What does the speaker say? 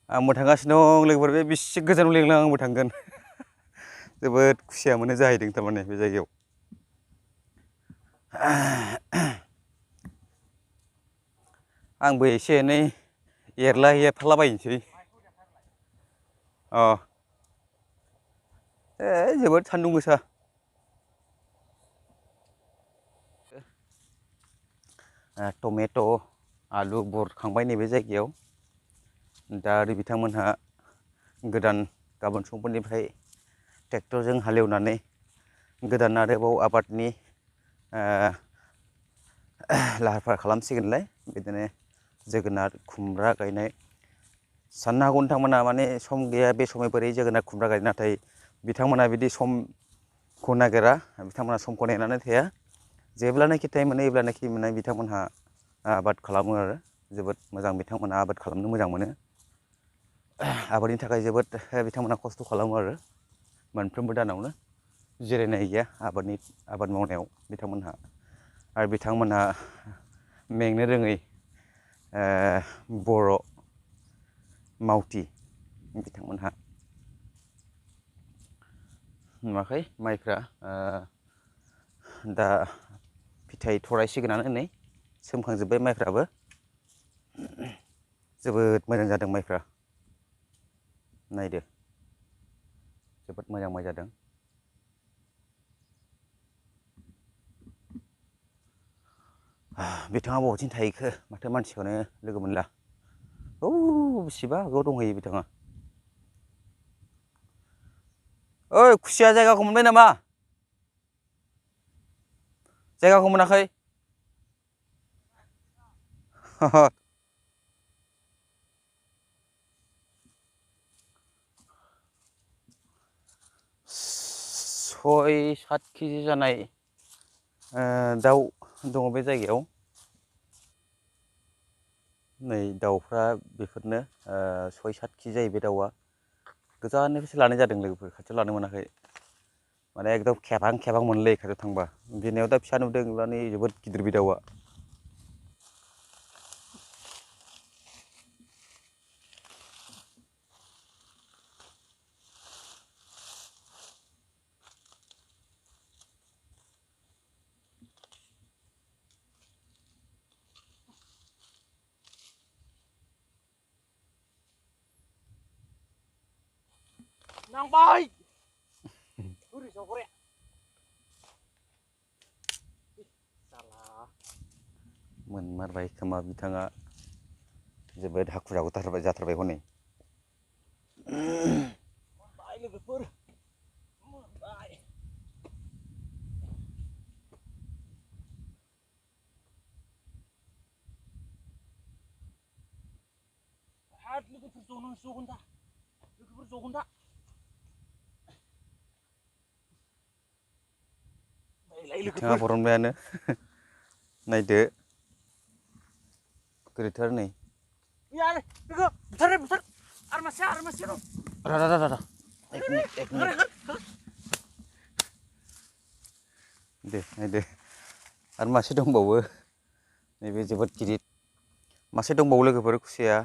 आंबो थांगासिनो दं लोगोफोर बे बेसे गोजानाव लिंलां आंबो थांगोन जोबोद खुसिया मोनो जाहैदों थारमाने बे जायगायाव आंबो एसे एनै एरफालाबायनोसै जोबोद सान्दुं गोसा टमेट' आलु बुरखांबाय नैबे जायगायाव दा आरो बिथांमोनहा गोदान गाबोन समफोरनिफ्राय ट्रेक्टरजों हालेवनानै गोदान आरोबाव आबादनि लाहार फाहार खालामसिगोनलाय बिदिनो जोगोनार खुमब्रा गायनाय साननो हागौ नोंथांमोना माने सम गैया बे समाव बोरै जोगोनार खुमब्रा गायनो नाथाय बिथांमोना बिदि समखौ नागिरा बिथांमोना समखौ नेनानै थाया जेब्लानाखि टाइम मोनो अब्लानाखि मोनो बिथांमोनहा आबाद खालामो आरो जोबोद मोजां बिथांमोनहा आबाद खालामनो मोजां मोनो आबादनि थाखाय जोबोद बिथांमोना खस्थ' खालामो आरो मोनफ्रोमबो दानावनो जिरायनाय गैया आबाद मावनायाव बिथांमोनहा आरो बिथांमोनहा मेंनो रोङै बर' मावथि बिथांमोनहा नुवाखै माइफ्रा दा फिथाइ थरायसिगोनानो नै सोमखांजोब्बाय माइफ्राबो जोबोद मोजां जादों माइफ्रा नायदो जोबोद मोजां माइ जादों बिथाङा बबेथिं थाहैखो माथो मानसिखौनो लोगो मोनला बेसेबा गोबाव दंहैयो बिथाङा ओइ खुसिया जायगाखौ मोनबाय नामा जायगाखौ मोनाखै सय-7 केजि जानाय दाउ दङ बे जायगायाव नै दाउफ्रा बेफोरनो 6-7 केजि जायो बे दाउआ गोजाननिफ्रायसो लानाय जादों लोगोफोर खाथियाव लानो मोनाखै माने एकदम खेबां मोनलै खाथियाव थांबा बिनायाव दा फिसा नुदों माने जोबोद गिदिर बे दाउआ नांबाय मोनमारबाय खोमा बिथाङा जोबोद हाखु दाखु जाथारबाय हनै लोगोफोर मोनबाय लोगोफोर जगोन दा बिथाङा बरनबायानो नायदो गोदैथार नै बुथार आरो मासे दं दे नायदो आरो मासे दंबावो नैबे जोबोद गिदिर मासे दंबावो लोगोफोर खुसिया